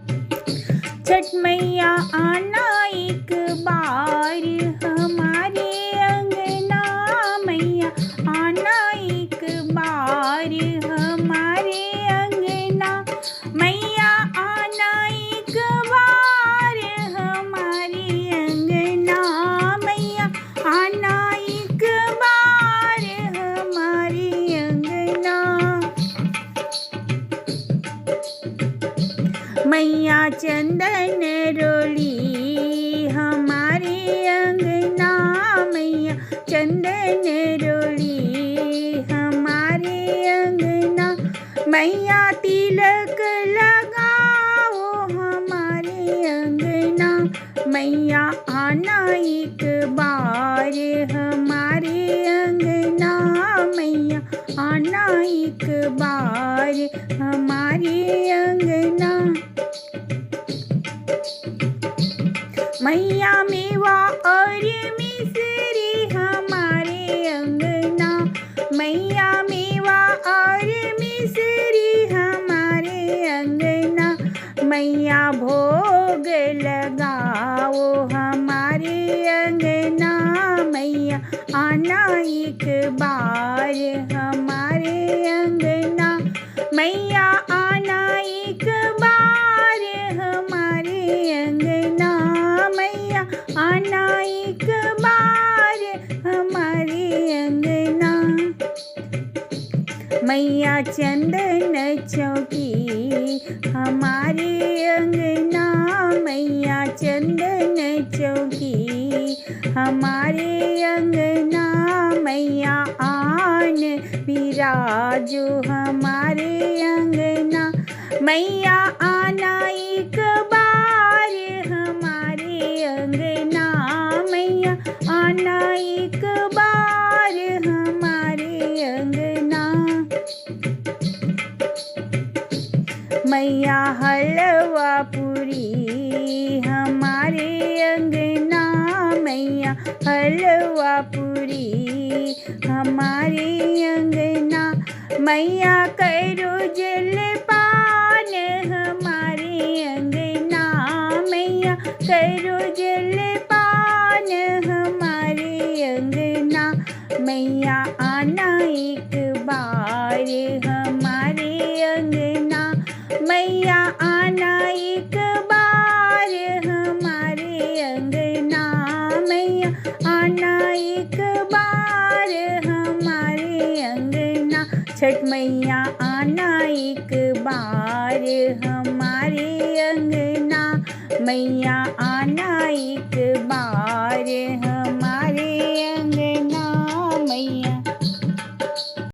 छठ मैया आना एक बार हमारे अंगना, मैया आना एक बार हमारे अंगना, मैया आना एक बार हमारे अंगना, मैया आना एक बार हमारे अंगना। मैया चंदन रोली हमारे अंगना, मैया चंदन रोली हमारे अंगना, मैया तिलक लगाओ हमारे अंगना, मैया आना एक बार हमारे अंगना, मैया आना एक बार हमारे अंगना। मैया मेवा और मिश्री हमारे अंगना, मैया मेवा और मिश्री हमारे अंगना, मैया भोग लगाओ हमारे अंगना, मैया आना एक बार हमारे अंगना, मैया आना एक बार हमारे अंगना, मैया आना एक बार हमारे अंगना। मैया चंदन चौकी हमारे अंगना, मैया चंदन चौकी हमारे अंगना, मैया आन विराजो हमारे अंगना, मैया आना एक बार हमारे अंगना, मैया आना एक बार हमारे अंगना। मैया हलवा पूरी हमारे अंगना, मैया हलवा पूरी हमारे अंगना, मैया करो जलपान हमारे अंगना, मैया करो जलपान हमारे अंगना, मैया आना एक बार हमारे अंगना, मैया आना एक बार हमारे अंगना, मैया आना एक बार हमारे अंगना। छठ मैया आना एक बार हमारे अंगना, मैया आना एक बार।